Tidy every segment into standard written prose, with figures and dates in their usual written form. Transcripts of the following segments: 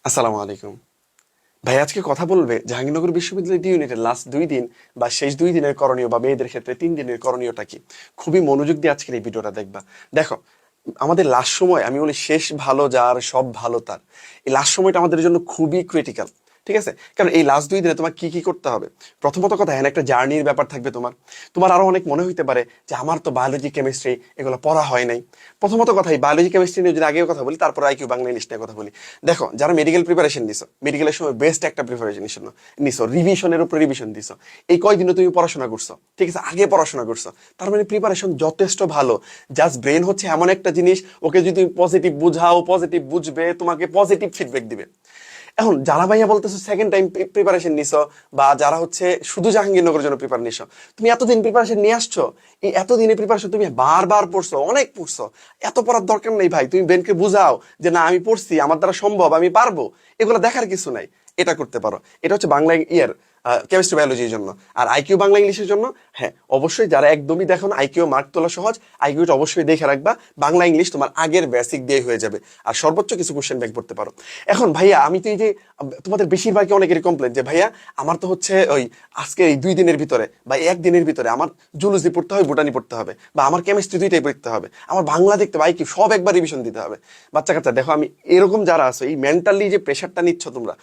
আসসালামু আলাইকুম ভাই। আজকে কথা বলবে জাহাঙ্গীরনগর বিশ্ববিদ্যালয় ইউনিটের লাস্ট 2 দিন বা শেষ 2 দিনের করণীয় বা মেয়েদের ক্ষেত্রে 3 দিনের করণীয়টা কি। খুবই মনোযোগ দিয়ে আজকের এই ভিডিওটা দেখবা। দেখো, আমাদের লাস্ট সময়, আমি বলি শেষ ভালো যার সব ভালো তার, এই লাস্ট সময়টা আমাদের জন্য খুবই ক্রিটিক্যাল। ঠিক আছে, কারণ এই লাস্ট 2 দিনে তোমার কি কি করতে হবে। প্রথমত কথা, হ্যাঁ একটা জার্নির ব্যাপার থাকবে তোমার। তোমার আরো অনেক মনে হইতে পারে যে আমার তো বায়োলজি কেমিস্ট্রি এগুলো পড়া হয় নাই। প্রথমত কথা, এই বায়োলজি কেমিস্ট্রি নিয়ে যদি আগেও কথা বলি, তারপর আইকিউ বাংলা ইংলিশ নিয়ে কথা বলি। দেখো, যারা মেডিকেল প্রিপারেশন দিছো, মেডিকেলের সময় বেস্ট একটা প্রিপারেশন নিছো, রিভিশনের উপর রিভিশন দিছো। এই কয়দিনে তুমি পড়াশোনা করছো, ঠিক আছে, আগে পড়াশোনা করছো, তার মানে প্রিপারেশন যথেষ্ট ভালো। জাস্ট ব্রেন হচ্ছে এমন একটা জিনিস, ওকে যদি পজিটিভ বুঝাও, পজিটিভ বুঝবে, তোমাকে পজিটিভ ফিডব্যাক দিবে। এখন যারা ভাইয়া বলতেছো সেকেন্ড টাইম প্রিপারেশন নিছো, বা যারা হচ্ছে শুধু জাহাঙ্গীরনগরের জন্য প্রিপার নিছো, তুমি এতদিন প্রিপারেশন নিয়ে আসছো, এই এতদিনে প্রিপারেশন তুমি বারবার পড়ছো, অনেক পড়ছো। এত পড়ার দরকার নেই ভাই, তুমি ব্রেনকে বুঝাও যে না আমি পড়ছি, আমার দ্বারা সম্ভব, আমি পারবো। এগুলো দেখার কিছু নাই। এটা করতে পারো। এটা হচ্ছে বাংলা কেমিস্ট্রি বায়োলজির জন্য। আর আইকিউ বাংলা ইংলিশের জন্য, হ্যাঁ অবশ্যই যারা একদমই দেখো না আইকিউ মার্ক তোলা সহজ, আইকিউটা অবশ্যই দেখে রাখবা। বাংলা ইংলিশ তোমার আগের বেসিক দিয়ে হয়ে যাবে, আর সর্বোচ্চ কিছু কোশ্চেন ব্যাক করতে পারো। এখন ভাইয়া আমি তো এই যে তোমাদের বেশিরভাগই অনেকেরই কমপ্লেন যে ভাইয়া আমার তো হচ্ছে ওই আজকে এই 2 দিনের ভিতরে বা একদিনের ভিতরে আমার জুলজি পড়তে হবে, বোটানি পড়তে হবে, বা আমার কেমিস্ট্রি দুইটাই পড়তে হবে, আমার বাংলা দেখতে হবে, আইকিউ সব একবার রিভিশন দিতে হবে। বাচ্চা কাচ্চা দেখো, আমি এরকম যারা আছো, এই মেন্টালি যে প্রেশারটা নিচ্ছ তোমরা,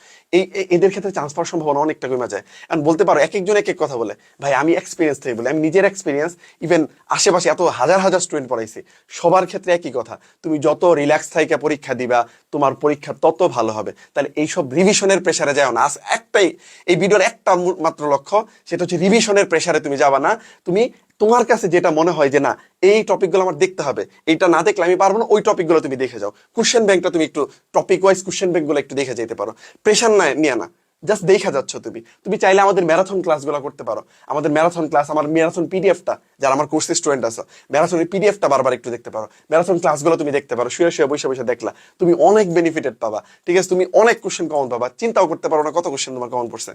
এদের ক্ষেত্রে চান্স পাওয়ার সম্ভাবনা অনেকটা কমে যায়। এখন বলতে পারো এক একজন এক এক কথা বলে, ভাই আমি এক্সপিরিয়েন্স থেকে বলি, আমি নিজের এক্সপিরিয়েন্স, ইভেন আশেপাশে এত হাজার হাজার স্টুডেন্ট পড়াইছি, সবার ক্ষেত্রে একই কথা, তুমি যত রিল্যাক্স থাইকা পরীক্ষা দিবা, তোমার পরীক্ষা তত ভালো হবে। তাহলে এইসব রিভিশনের প্রেশারে যাও না। একটাই এই ভিডিওর একটা মাত্র লক্ষ্য, সেটা হচ্ছে রিভিশনের প্রেশারে তুমি যাবা না। তুমি তোমার কাছে যেটা মনে হয় যে না এই টপিকগুলো আমার দেখতে হবে, এইটা না দেখলে আমি পারবো না, ওই টপিকগুলো তুমি দেখে যাও। কোশ্চেন ব্যাংকটা তুমি একটু টপিক ওয়াইজ কোশ্চেন ব্যাংকগুলো একটু দেখে যেতে পারো। প্রেশার না নিয়ে না, জাস্ট দেখা যাচ্ছ তুমি। তুমি চাইলে আমাদের ম্যারাথন ক্লাসগুলো করতে পারো। আমাদের ম্যারাথন ক্লাস, আমার ম্যারাথন পিডিএফটা, যারা আমার কোর্সের স্টুডেন্ট আছে, ম্যারাথনের পিডিএফটা বারবার একটু দেখতে পারো। ম্যারাথন ক্লাসগুলো তুমি দেখতে পারো, শুয়ে শুয়ে বসে বসে দেখলা, তুমি অনেক বেনিফিটেড পাবা। ঠিক আছে, তুমি অনেক কোশ্চেন কমন পাবা, চিন্তাও করতে পারো না কত কোশ্চেন তোমার কমন পড়ছে।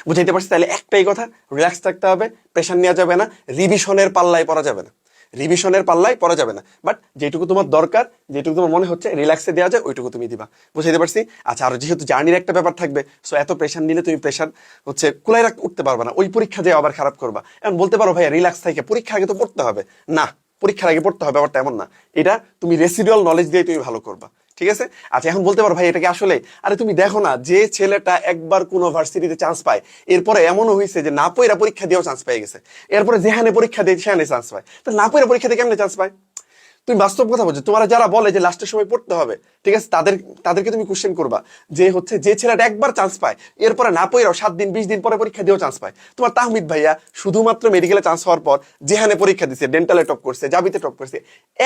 বুঝাইতে পারছি? তাহলে একটাই কথা, রিল্যাক্স থাকতে হবে, প্রেশার নেওয়া যাবে না, রিভিশনের পাল্লায় পড়া যাবে না, রিভিশনের পাল্লায় পড়া যাবে না। বাট যেটুকু তোমার দরকার, যেটুকু তোমার মনে হচ্ছে রিল্যাক্সে দেওয়া যায়, ওইটুকু তুমি দিবা। বুঝাইতে পারছি? আচ্ছা, আর যেহেতু জার্নির একটা ব্যাপার থাকবে, সো এত প্রেশার নিলে তুমি প্রেশার হচ্ছে কুলাই উঠতে পারবে না, ওই পরীক্ষা দিয়ে আবার খারাপ করবা। এখন বলতে পারো ভাইয়া রিল্যাক্স থাকে, পরীক্ষার আগে তো পড়তে হবে। না, পরীক্ষার আগে পড়তে হবে ব্যাপারটা এমন না। এটা তুমি রেসিডুয়াল নলেজ দিয়ে তুমি ভালো করবা। ঠিক আছে। আচ্ছা, এখন বলতে পারো ভাই এটা কি আসলে, আরে তুমি দেখো না, যে ছেলেটা একবার কোনো ভার্সিটিতে চান্স পায়, এরপরে এমনও হয়েছে যে না পয়রা পরীক্ষা দিয়েও চান্স পেয়ে গেছে, এরপরে যেখানে পরীক্ষা দিয়ে সেখানে চান্স পায়। তো না পয়রা পরীক্ষা দিয়ে কেমনে চান্স পায়? তুমি বাস্তব কথা বলছো। তোমার যারা বলে যে লাস্টের সময় পড়তে হবে, ঠিক আছে, তাদেরকে তুমি কোশ্চেন করবা যে হচ্ছে যে ছেলেটা একবার চান্স পায়, এরপরে না পড়াও 7 দিন 20 দিন পরে পরীক্ষা দিয়েও চান্স পায়। তোমার তাহমিদ ভাইয়া শুধুমাত্র মেডিকেলে চান্স হওয়ার পর যেখানে পরীক্ষা দিছে, ডেন্টালে টপ করছে, জাবিতে টপ করছে,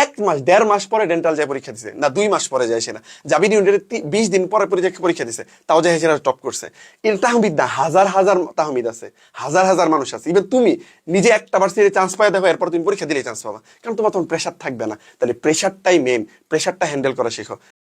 1 মাস 1.5 মাস পরে ডেন্টাল যায় পরীক্ষা দিছে, না 2 মাস পরে যায় সে, না জাবি ইউনিটের 20 দিন পরে পরীক্ষা দিছে, তাও যায় সেটা টপ করছে। এর তাহমিদ না, হাজার হাজার তাহমিদ আছে, হাজার হাজার মানুষ আছে। ইভেন তুমি নিজে একটা ভার্সিটিতে চান্স পাই দেখো, এরপর তুমি পরীক্ষা দিলেই চান্স পাবা, কারণ তোমার তখন প্রেশার থাকবে না। তাহলে প্রেশারটাই মেন, প্রেশারটা হ্যান্ডেল করা শেখো।